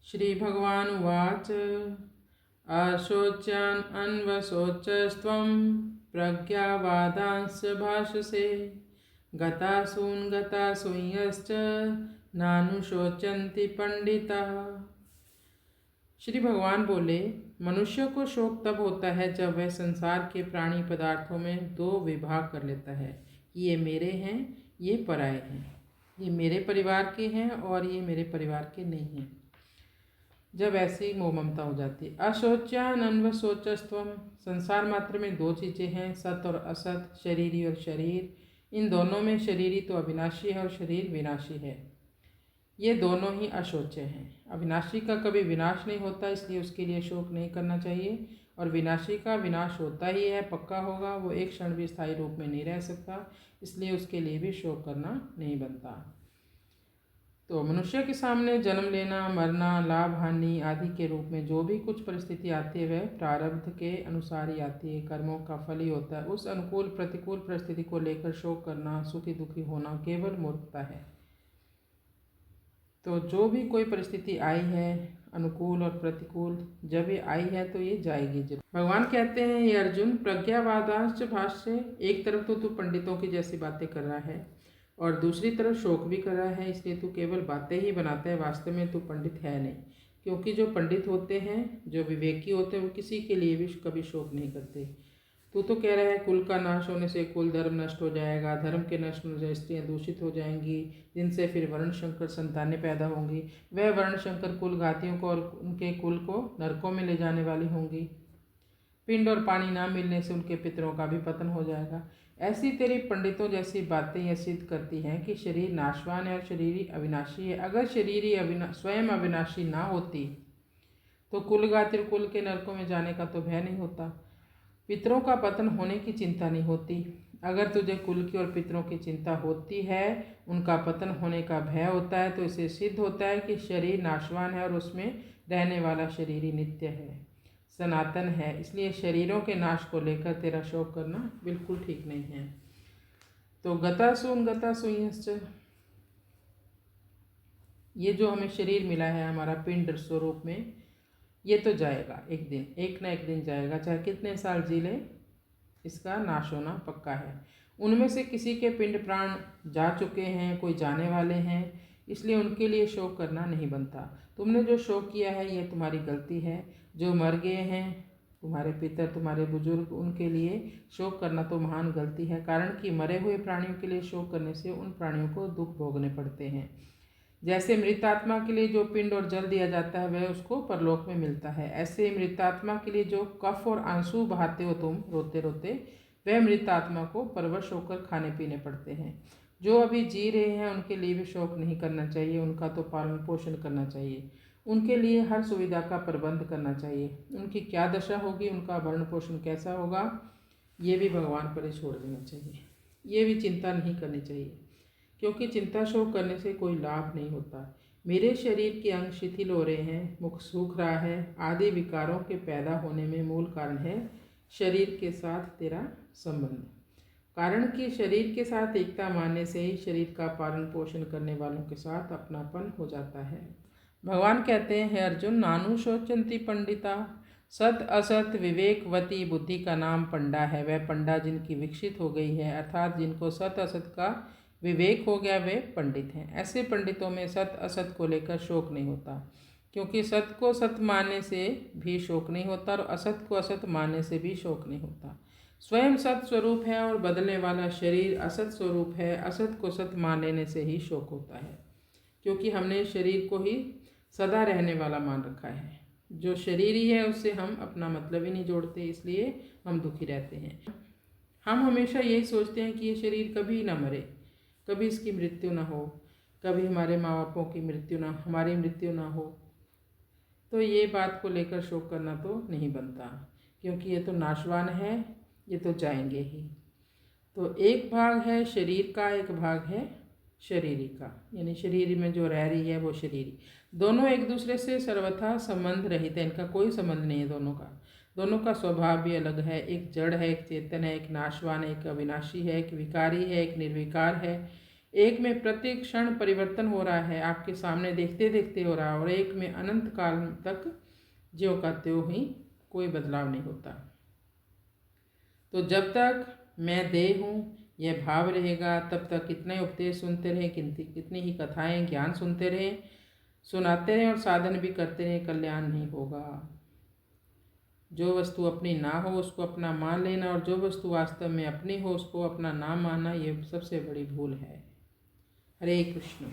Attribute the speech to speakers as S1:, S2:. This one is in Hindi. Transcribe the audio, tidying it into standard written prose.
S1: श्री भगवान उवाच अशोच्यान अन्वशोचस्त्वं प्रज्ञावादांश्च भाषसे गतासून गतासूयश्च नानुशोचन्ति पंडिताः। श्री भगवान बोले, मनुष्य को शोक तब होता है जब वह संसार के प्राणी पदार्थों में दो विभाग कर लेता है कि ये मेरे हैं, ये पराये हैं, ये मेरे परिवार के हैं और ये मेरे परिवार के नहीं हैं। जब ऐसी मोह ममता हो जाती है। अशोच्यान अन्वशोचस्त्वम, संसार मात्र में दो चीज़ें हैं, सत और असत, शरीरी और शरीर। इन दोनों में शरीरी तो अविनाशी है और शरीर विनाशी है। ये दोनों ही अशोच्य हैं। अविनाशी का कभी विनाश नहीं होता, इसलिए उसके लिए शोक नहीं करना चाहिए, और विनाशी का विनाश होता ही है, पक्का होगा, वो एक क्षण भी स्थायी रूप में नहीं रह सकता, इसलिए उसके लिए भी शोक करना नहीं बनता। तो मनुष्य के सामने जन्म लेना, मरना, लाभ हानि आदि के रूप में जो भी कुछ परिस्थिति आती है वह प्रारब्ध के अनुसार ही आती है, कर्मों का फल ही होता है। उस अनुकूल प्रतिकूल परिस्थिति को लेकर शोक करना, सुखी दुखी होना केवल मूर्खता है। तो जो भी कोई परिस्थिति आई है, अनुकूल और प्रतिकूल, जब ये आई है तो ये जाएगी जरूर। भगवान कहते हैं, ये अर्जुन, प्रज्ञावादांश्च भाष्य, एक तरफ तो तू पंडितों की जैसी बातें कर रहा है और दूसरी तरफ शोक भी कर रहा है, इसलिए तू केवल बातें ही बनाता है, वास्तव में तू पंडित है नहीं। क्योंकि जो पंडित होते हैं, जो विवेकी होते हैं, वो किसी के लिए भी कभी शोक नहीं करते। तू तो कह रहा है कुल का नाश होने से कुल धर्म नष्ट हो जाएगा, धर्म के नष्ट होने से स्त्रियाँ दूषित हो जाएंगी, जिनसे फिर वर्ण शंकर संतानें पैदा होंगी, वह वर्ण शंकर कुल घातियों को और उनके कुल को नरकों में ले जाने वाली होंगी। पिंड और पानी ना मिलने से उनके पितरों का भी पतन हो जाएगा। ऐसी तेरी पंडितों जैसी बातें यह सिद्ध करती हैं कि शरीर नाशवान है और शरीरी अविनाशी है। अगर शरीरी स्वयं अविनाशी ना होती तो कुलगातिर कुल के नरकों में जाने का तो भय नहीं होता, पितरों का पतन होने की चिंता नहीं होती। अगर तुझे कुल की और पितरों की चिंता होती है, उनका पतन होने का भय होता है, तो इसे सिद्ध होता है कि शरीर नाशवान है और उसमें रहने वाला शरीर ही नित्य है, सनातन है। इसलिए शरीरों के नाश को लेकर तेरा शोक करना बिल्कुल ठीक नहीं है। तो गतासून गतासूयश्च, ये जो हमें शरीर मिला है हमारा पिंड स्वरूप में, ये तो जाएगा एक दिन, एक ना एक दिन जाएगा, चाहे कितने साल जी ले, इसका नाश होना पक्का है। उनमें से किसी के पिंड प्राण जा चुके हैं, कोई जाने वाले हैं, इसलिए उनके लिए शोक करना नहीं बनता। तुमने जो शोक किया है ये तुम्हारी गलती है। जो मर गए हैं, तुम्हारे पितर, तुम्हारे बुजुर्ग, उनके लिए शोक करना तो महान गलती है, कारण कि मरे हुए प्राणियों के लिए शोक करने से उन प्राणियों को दुख भोगने पड़ते हैं। जैसे मृतात्मा के लिए जो पिंड और जल दिया जाता है वह उसको परलोक में मिलता है, ऐसे मृतात्मा के लिए जो कफ और आंसू बहाते हो तुम रोते रोते, वह मृतात्मा को परवश होकर खाने पीने पड़ते हैं। जो अभी जी रहे हैं उनके लिए भी शोक नहीं करना चाहिए, उनका तो पालन पोषण करना चाहिए, उनके लिए हर सुविधा का प्रबंध करना चाहिए। उनकी क्या दशा होगी, उनका भरण पोषण कैसा होगा, ये भी भगवान पर ही छोड़ देना चाहिए। ये भी चिंता नहीं करनी चाहिए, क्योंकि चिंता शोक करने से कोई लाभ नहीं होता। मेरे शरीर के अंग शिथिल हो रहे हैं, मुख सूख रहा है, आदि विकारों के पैदा होने में मूल कारण है शरीर के साथ तेरा संबंध। कारण कि शरीर के साथ एकता मानने से ही शरीर का पालन पोषण करने वालों के साथ अपनापन हो जाता है। भगवान कहते हैं, अर्जुन, नानु शोचंती पंडिता, सत असत विवेकवती बुद्धि का नाम पंडा है। वह पंडा जिनकी विकसित हो गई है, अर्थात जिनको सत असत का विवेक हो गया, वे पंडित हैं। ऐसे पंडितों में सत असत को लेकर शोक नहीं होता, क्योंकि सत को सत मानने से भी शोक नहीं होता और असत को असत मानने से भी शोक नहीं होता। स्वयं सत स्वरूप है और बदलने वाला शरीर असत स्वरूप है। असत को सत मान लेने से ही शोक होता है, क्योंकि हमने शरीर को ही सदा रहने वाला मान रखा है। जो शरीर ही है उससे हम अपना मतलब ही नहीं जोड़ते, इसलिए हम दुखी रहते हैं। हम हमेशा यही सोचते हैं कि ये शरीर कभी ना मरे, कभी इसकी मृत्यु ना हो, कभी हमारे माँ बापों की मृत्यु ना, हमारी मृत्यु ना हो। तो ये बात को लेकर शोक करना तो नहीं बनता, क्योंकि ये तो नाशवान है, ये तो जाएंगे ही। तो एक भाग है शरीर का, एक भाग है शरीरी का, यानी शरीर में जो रह रही है वो शरीरी। दोनों एक दूसरे से सर्वथा संबंध रहित है, इनका कोई संबंध नहीं है दोनों का स्वभाव भी अलग है। एक जड़ है, एक चेतन है, एक नाशवान है, एक अविनाशी है, एक विकारी है, एक निर्विकार है। एक में प्रति क्षण परिवर्तन हो रहा है, आपके सामने देखते देखते हो रहा है, और एक में अनंत काल तक ज्यों का त्यों ही, कोई बदलाव नहीं होता। तो जब तक मैं देह हूँ यह भाव रहेगा, तब तक कितना ही उपदेश सुनते रहें, कितनी ही कथाएं ज्ञान सुनते रहें, सुनाते रहें और साधन भी करते रहें, कल्याण नहीं होगा। जो वस्तु अपनी ना हो उसको अपना मान लेना, और जो वस्तु वास्तव में अपनी हो उसको अपना ना मानना, ये सबसे बड़ी भूल है। हरे कृष्ण।